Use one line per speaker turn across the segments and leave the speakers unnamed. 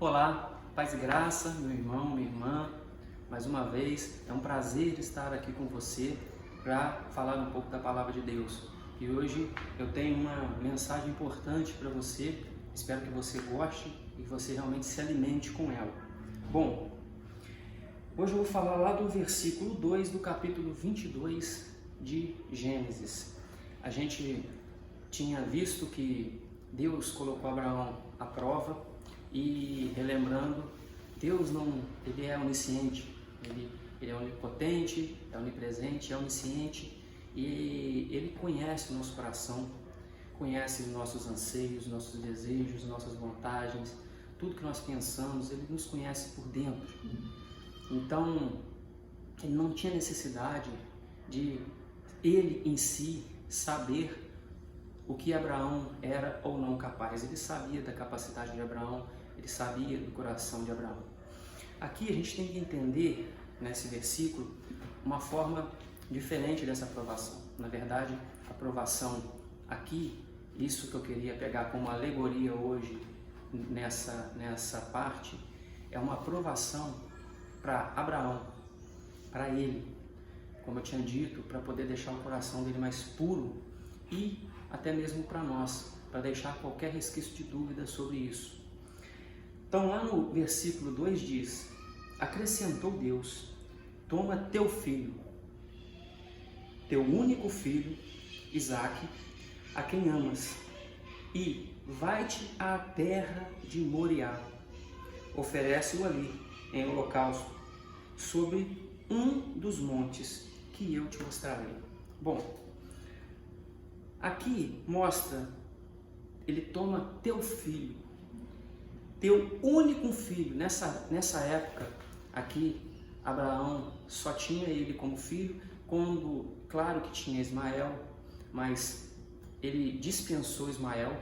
Olá, paz e graça, meu irmão, minha irmã. Mais uma vez, é um prazer estar aqui com você para falar um pouco da Palavra de Deus. E hoje eu tenho uma mensagem importante para você, espero que você goste e que você realmente se alimente com ela. Bom, hoje eu vou falar lá do versículo 2 do capítulo 22 de Gênesis. A gente tinha visto que Deus colocou Abraão à prova e, relembrando, Deus ele é onisciente, ele é onipotente, é onipresente, é onisciente e Ele conhece o nosso coração, conhece os nossos anseios, nossos desejos, nossas vontades, tudo que nós pensamos, Ele nos conhece por dentro. Então, Ele não tinha necessidade de Ele em si saber o que Abraão era ou não capaz. Ele sabia da capacidade de Abraão, ele sabia do coração de Abraão. Aqui a gente tem que entender, nesse versículo, uma forma diferente dessa aprovação. Na verdade, a aprovação aqui, isso que eu queria pegar como alegoria hoje nessa parte, é uma aprovação para Abraão, para ele, como eu tinha dito, para poder deixar o coração dele mais puro e até mesmo para nós, para deixar qualquer resquício de dúvida sobre isso. Então lá no versículo 2 diz: acrescentou Deus, toma teu filho, teu único filho, Isaque, a quem amas, e vai-te à terra de Moriá, oferece-o ali em holocausto, sobre um dos montes que eu te mostrarei. Bom, aqui mostra, ele toma teu filho, teu único filho. Nessa época aqui, Abraão só tinha ele como filho, claro que tinha Ismael, mas ele dispensou Ismael.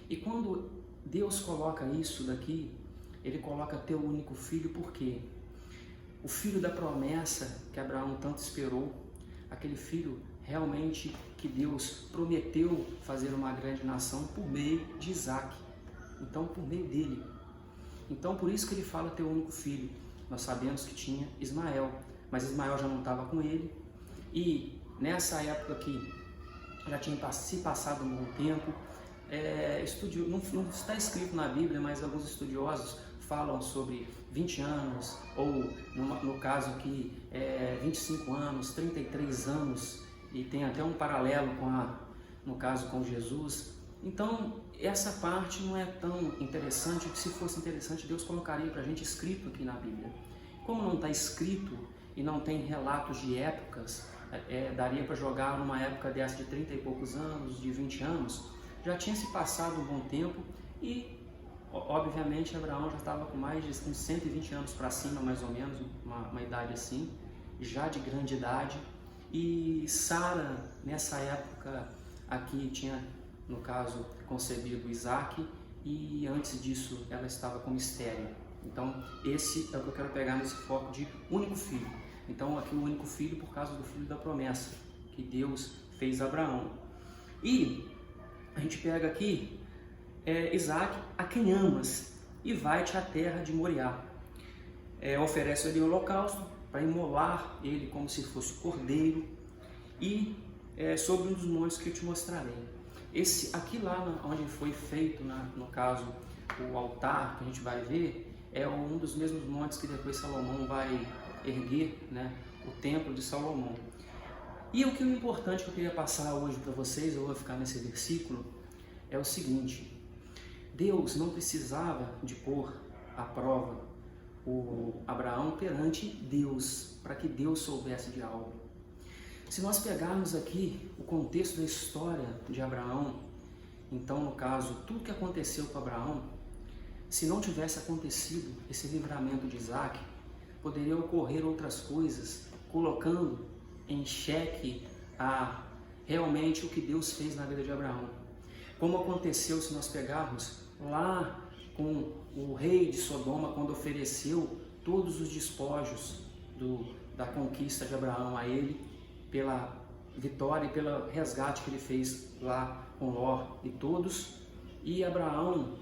E quando Deus coloca isso daqui, ele coloca teu único filho, por quê? O filho da promessa que Abraão tanto esperou, aquele filho realmente que Deus prometeu fazer uma grande nação por meio de Isaque. Então, por meio dele. Então, por isso que ele fala teu único filho. Nós sabemos que tinha Ismael, mas Ismael já não estava com ele. E nessa época aqui, já tinha se passado um bom tempo. Não está escrito na Bíblia, mas alguns estudiosos falam sobre 20 anos, ou no caso aqui, 25 anos, 33 anos, e tem até um paralelo no caso com Jesus. Então, essa parte não é tão interessante, que se fosse interessante, Deus colocaria para a gente escrito aqui na Bíblia. Como não está escrito e não tem relatos de épocas, daria para jogar numa época dessa de 30 e poucos anos, de 20 anos, já tinha se passado um bom tempo e, obviamente, Abraão já estava com mais de uns 120 anos para cima, mais ou menos, uma idade assim, já de grande idade. E Sara, nessa época aqui, tinha, no caso, concebido Isaque, e antes disso ela estava como estéril. Então, esse é o que eu quero pegar nesse foco de único filho. Então, aqui o único filho por causa do filho da promessa que Deus fez a Abraão. E a gente pega aqui Isaque, a quem amas, e vai-te à terra de Moriá. Oferece ali o holocausto para imolar ele como se fosse cordeiro, e sobre um dos montes que eu te mostrarei. Aqui lá onde foi feito, no caso, o altar que a gente vai ver, é um dos mesmos montes que depois Salomão vai erguer, né, o templo de Salomão. E o que é importante que eu queria passar hoje para vocês, eu vou ficar nesse versículo, é o seguinte: Deus não precisava de pôr à prova o Abraão perante Deus, para que Deus soubesse de algo. Se nós pegarmos aqui o contexto da história de Abraão, então, no caso, tudo que aconteceu com Abraão, se não tivesse acontecido esse livramento de Isaque, poderia ocorrer outras coisas, colocando em xeque realmente o que Deus fez na vida de Abraão. Como aconteceu se nós pegarmos lá com o rei de Sodoma, quando ofereceu todos os despojos da conquista de Abraão a ele, pela vitória e pelo resgate que ele fez lá com Ló e todos, e Abraão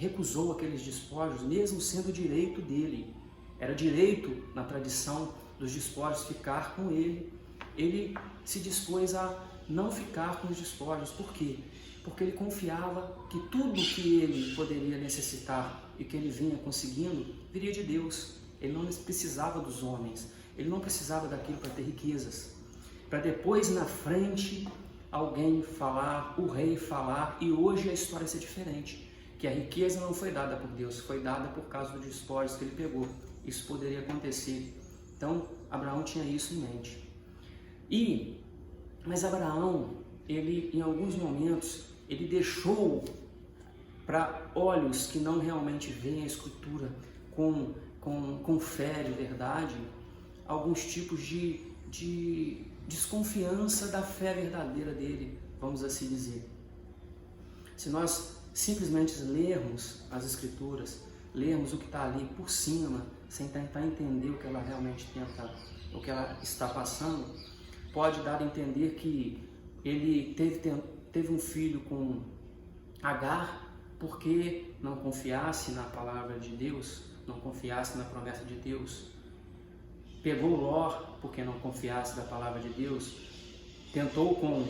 recusou aqueles despojos, mesmo sendo direito dele. Era direito, na tradição dos despojos, ficar com ele. Ele se dispôs a não ficar com os despojos. Por quê? Porque ele confiava que tudo que ele poderia necessitar e que ele vinha conseguindo viria de Deus. Ele não precisava dos homens, ele não precisava daquilo para ter riquezas. Para depois, na frente, alguém falar, o rei falar, e hoje a história ser diferente. Que a riqueza não foi dada por Deus, foi dada por causa dos despojos que ele pegou. Isso poderia acontecer. Então, Abraão tinha isso em mente. Mas Abraão, ele, em alguns momentos, ele deixou para olhos que não realmente veem a Escritura com fé de verdade, alguns tipos de desconfiança da fé verdadeira dele, vamos assim dizer. Se nós simplesmente lermos as Escrituras, lermos o que está ali por cima, sem tentar entender o que ela realmente o que ela está passando, pode dar a entender que ele teve um filho com Agar porque não confiasse na palavra de Deus, não confiasse na promessa de Deus. Pegou Ló porque não confiasse da palavra de Deus. Tentou com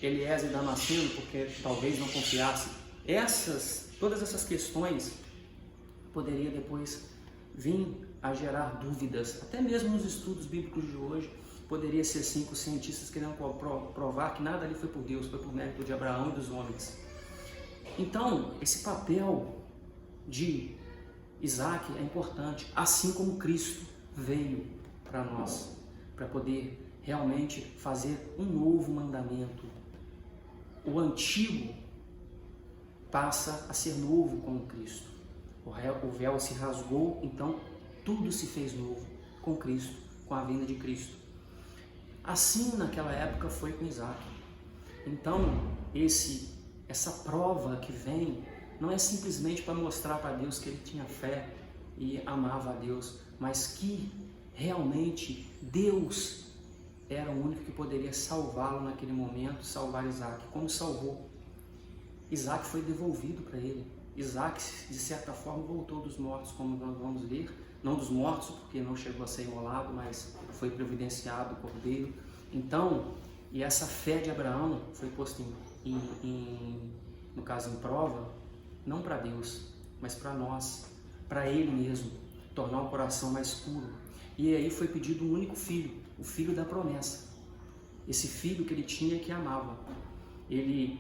Eliezer e Damasceno porque talvez não confiasse. Todas essas questões poderia depois vir a gerar dúvidas, até mesmo nos estudos bíblicos de hoje. Poderia ser assim, com os cientistas querendo provar que nada ali foi por Deus, foi por mérito de Abraão e dos homens. Então, esse papel de Isaac é importante, assim como Cristo veio para nós, para poder realmente fazer um novo mandamento. O antigo passa a ser novo com Cristo. O véu se rasgou, então tudo se fez novo com Cristo, com a vinda de Cristo. Assim naquela época foi com Isaac. Então essa prova que vem não é simplesmente para mostrar para Deus que ele tinha fé e amava a Deus, mas que realmente Deus era o único que poderia salvá-lo naquele momento, salvar Isaac. Como salvou? Isaac foi devolvido para ele. Isaac, de certa forma, voltou dos mortos, como nós vamos ver. Não dos mortos, porque não chegou a ser imolado, mas foi providenciado o cordeiro. Então, e essa fé de Abraão foi posta no caso em prova, não para Deus, mas para nós, para ele mesmo, tornar o coração mais puro. E aí foi pedido um único filho, o filho da promessa. Esse filho que ele tinha, que amava. Ele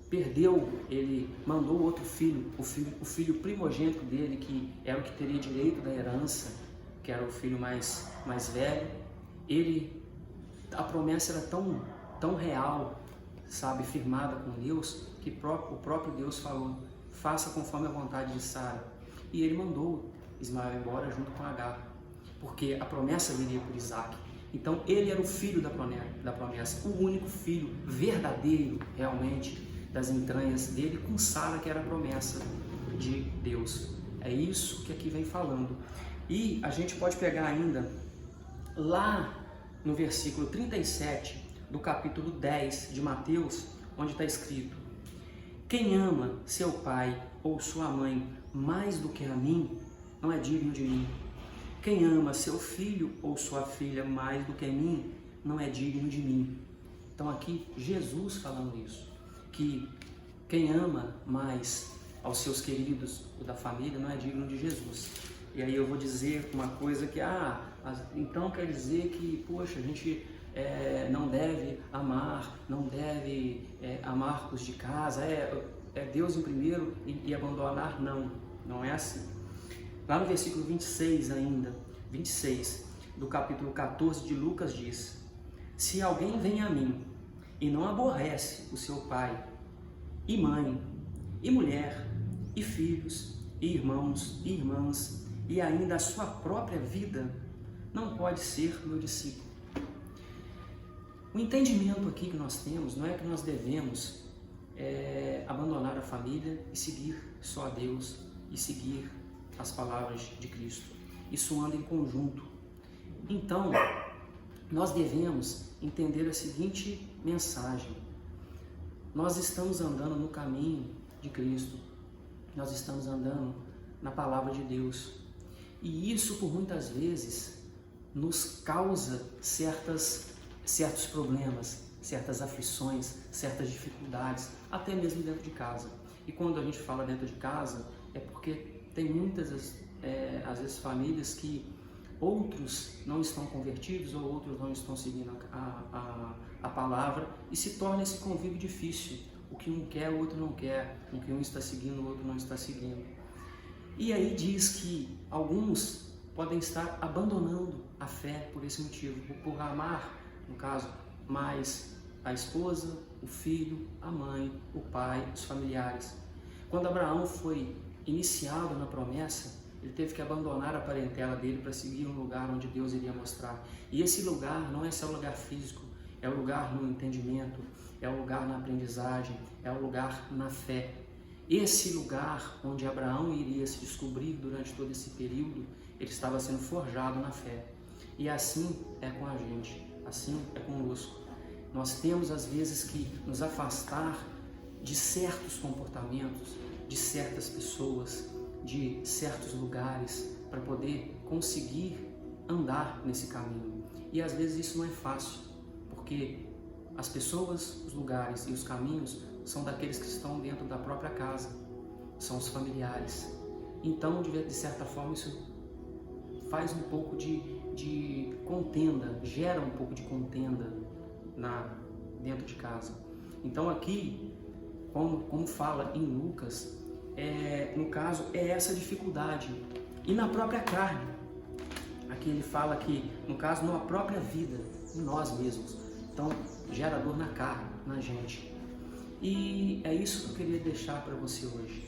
perdeu, ele mandou outro filho, o filho primogênito dele, que era o que teria direito da herança, que era o filho mais velho. A promessa era tão real, sabe, firmada com Deus, que o próprio Deus falou: faça conforme a vontade de Sara. E ele mandou Ismael embora junto com Agar, porque a promessa viria por Isaac. Então ele era o filho da promessa, o único filho verdadeiro, realmente, das entranhas dele, com Sara, que era a promessa de Deus. É isso que aqui vem falando. E a gente pode pegar ainda lá no versículo 37 do capítulo 10 de Mateus, onde está escrito: quem ama seu pai ou sua mãe mais do que a mim, não é digno de mim. Quem ama seu filho ou sua filha mais do que a mim, não é digno de mim. Então aqui Jesus falando isso, que quem ama mais aos seus queridos ou da família não é digno de Jesus. E aí eu vou dizer uma coisa que, então quer dizer que, poxa, a gente não deve amar, amar os de casa, Deus em primeiro e abandonar? Não é assim. Lá no versículo 26 ainda, 26 do capítulo 14 de Lucas diz: se alguém vem a mim e não aborrece o seu pai e mãe, e mulher, e filhos, e irmãos, e irmãs, e ainda a sua própria vida, não pode ser meu discípulo. O entendimento aqui que nós temos não é que nós devemos abandonar a família e seguir só a Deus e seguir as palavras de Cristo. Isso anda em conjunto. Então, nós devemos entender a seguinte mensagem: nós estamos andando no caminho de Cristo. nós estamos andando na palavra de Deus. E isso, por muitas vezes, nos causa certos problemas, certas aflições, certas dificuldades, até mesmo dentro de casa. E quando a gente fala dentro de casa, é porque tem muitas, às vezes, famílias que outros não estão convertidos ou outros não estão seguindo a palavra e se torna esse convívio difícil. O que um quer, o outro não quer. O que um está seguindo, o outro não está seguindo. E aí diz que alguns podem estar abandonando a fé por esse motivo, por amar, no caso, mais a esposa, o filho, a mãe, o pai, os familiares. Quando Abraão foi iniciado na promessa, ele teve que abandonar a parentela dele para seguir um lugar onde Deus iria mostrar. E esse lugar não é só o lugar físico, é o lugar no entendimento, é o lugar na aprendizagem, é o lugar na fé. Esse lugar onde Abraão iria se descobrir durante todo esse período, ele estava sendo forjado na fé. E assim é com a gente, assim é conosco. Nós temos às vezes que nos afastar de certos comportamentos, de certas pessoas, de certos lugares, para poder conseguir andar nesse caminho. E às vezes isso não é fácil, porque as pessoas, os lugares e os caminhos são daqueles que estão dentro da própria casa, são os familiares. Então, de certa forma, isso faz um pouco de contenda, gera um pouco de contenda dentro de casa. Então aqui, como fala em Lucas, no caso é essa dificuldade. E na própria carne, aqui ele fala que, no caso, na própria vida, em nós mesmos. Então, gera dor na carne, na gente. E é isso que eu queria deixar para você hoje.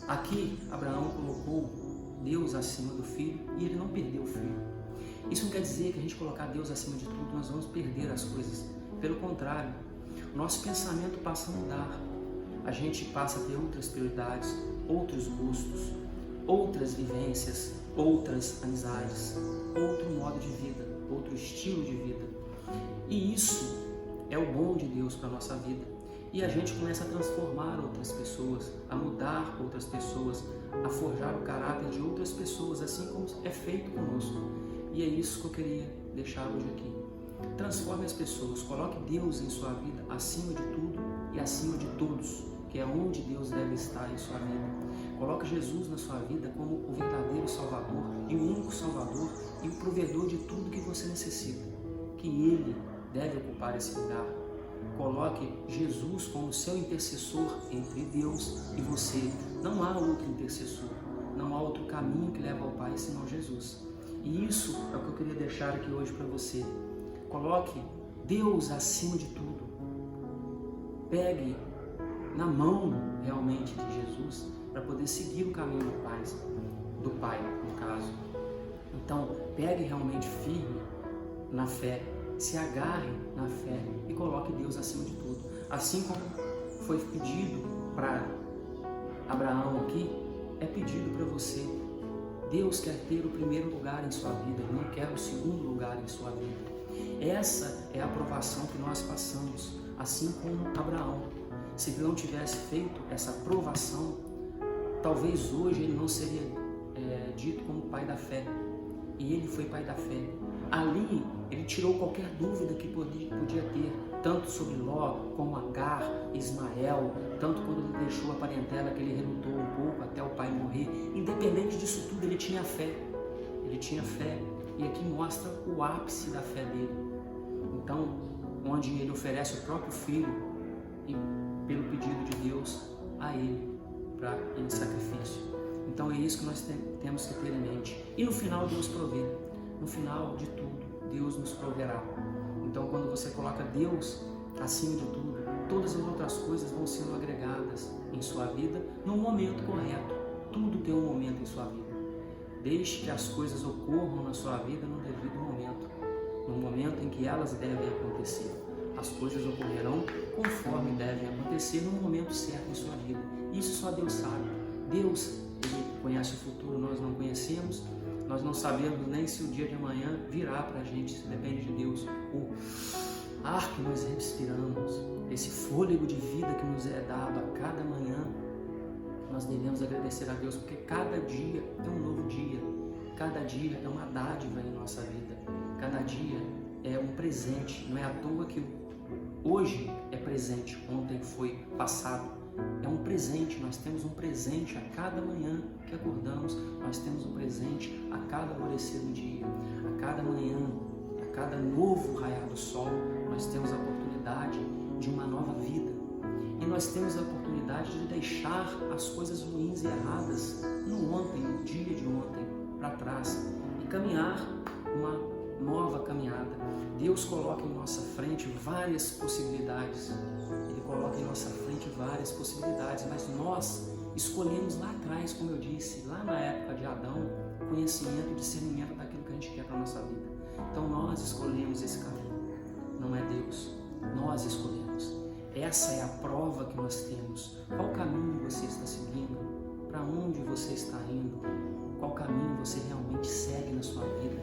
Aqui, Abraão colocou Deus acima do filho e ele não perdeu o filho. Isso não quer dizer que a gente colocar Deus acima de tudo, nós vamos perder as coisas. Pelo contrário, o nosso pensamento passa a mudar. A gente passa a ter outras prioridades, outros gostos, outras vivências, outras amizades, outro modo de vida, outro estilo de vida. E isso é o bom de Deus para a nossa vida. E a gente começa a transformar outras pessoas, a mudar outras pessoas, a forjar o caráter de outras pessoas, assim como é feito conosco. E é isso que eu queria deixar hoje aqui. Transforme as pessoas, coloque Deus em sua vida acima de tudo e acima de todos, que é onde Deus deve estar em sua vida. Coloque Jesus na sua vida como o verdadeiro Salvador e o único Salvador e o provedor de tudo que você necessita, que Ele deve ocupar esse lugar. Coloque Jesus como seu intercessor entre Deus e você. Não há outro intercessor, não há outro caminho que leva ao Pai senão Jesus. E isso é o que eu queria deixar aqui hoje para você. Coloque Deus acima de tudo. Pegue na mão realmente de Jesus para poder seguir o caminho do Pai, no caso. Então, pegue realmente firme na fé, se agarre na fé e coloque Deus acima de tudo. Assim como foi pedido para Abraão aqui, é pedido para você. Deus quer ter o primeiro lugar em sua vida, Ele não quer o segundo lugar em sua vida. Essa é a aprovação que nós passamos, assim como Abraão. Se ele não tivesse feito essa aprovação, talvez hoje ele não seria dito como pai da fé. E ele foi pai da fé. Ali ele tirou qualquer dúvida que podia ter, tanto sobre Ló, como Agar, Ismael, tanto quando ele deixou a parentela que ele relutou um pouco até o pai morrer. Independente disso tudo, ele tinha fé. Ele tinha fé. E aqui mostra o ápice da fé dele. Então, onde ele oferece o próprio filho e pelo pedido de Deus a ele para em sacrifício. Então é isso que nós temos que ter em mente. E no final Deus provê. No final de tudo, Deus nos proverá. Então quando você coloca Deus acima de tudo, todas as outras coisas vão sendo agregadas em sua vida no momento correto. Tudo tem um momento em sua vida. Deixe que as coisas ocorram na sua vida no devido momento. No momento em que elas devem acontecer. As coisas ocorrerão conforme devem acontecer no momento certo em sua vida. Isso só Deus sabe. Deus, Ele conhece o futuro, nós não conhecemos. Nós não sabemos nem se o dia de amanhã virá para a gente. Isso depende de Deus. O ar que nós respiramos, esse fôlego de vida que nos é dado a cada manhã, Nós devemos agradecer a Deus porque cada dia é um novo dia, cada dia é uma dádiva em nossa vida, cada dia é um presente. Não é à toa que hoje é presente, ontem foi passado. É um presente, nós temos um presente a cada manhã que acordamos, nós temos um presente a cada amanhecer do dia, a cada manhã, a cada novo raiar do sol, nós temos a oportunidade de uma nova vida. E nós temos a oportunidade de deixar as coisas ruins e erradas no ontem, no dia de ontem, para trás e caminhar uma nova caminhada. Deus coloca em nossa frente várias possibilidades. Ele coloca em nossa frente várias possibilidades, mas nós escolhemos lá atrás, como eu disse, lá na época de Adão, conhecimento e discernimento daquilo que a gente quer para a nossa vida. Então nós escolhemos esse caminho, não é Deus, nós escolhemos. Essa é a prova que nós temos. Qual caminho você está seguindo? Para onde você está indo? Qual caminho você realmente segue na sua vida?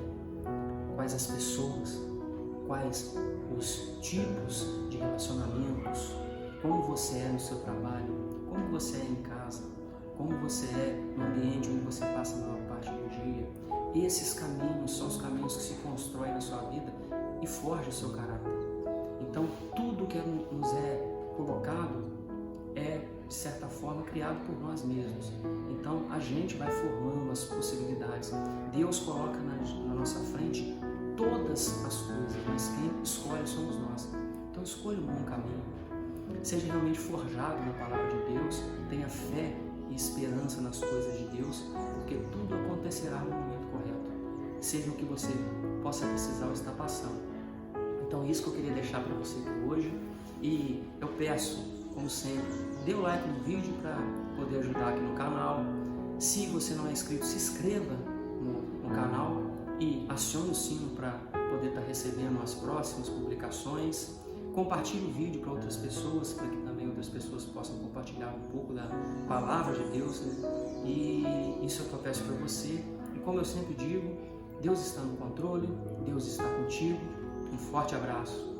Quais as pessoas? Quais os tipos de relacionamentos? Como você é no seu trabalho? Como você é em casa? Como você é no ambiente onde você passa a maior parte do dia? Esses caminhos são os caminhos que se constroem na sua vida e forjam o seu caráter. Então, tudo que nos é colocado é, de certa forma, criado por nós mesmos. Então, a gente vai formando as possibilidades. Deus coloca na nossa frente todas as coisas, mas quem escolhe somos nós. Então, escolha um bom caminho. Seja realmente forjado na palavra de Deus, tenha fé e esperança nas coisas de Deus, porque tudo acontecerá no momento correto, seja o que você possa precisar ou estar passando. Então, isso que eu queria deixar para você hoje. E eu peço, como sempre, dê o like no vídeo para poder ajudar aqui no canal. Se você não é inscrito, se inscreva no canal e acione o sino para poder estar recebendo as próximas publicações. Compartilhe o vídeo para outras pessoas, para que também outras pessoas possam compartilhar um pouco da palavra de Deus, né? E isso é o que eu peço para você. E como eu sempre digo, Deus está no controle, Deus está contigo. Um forte abraço.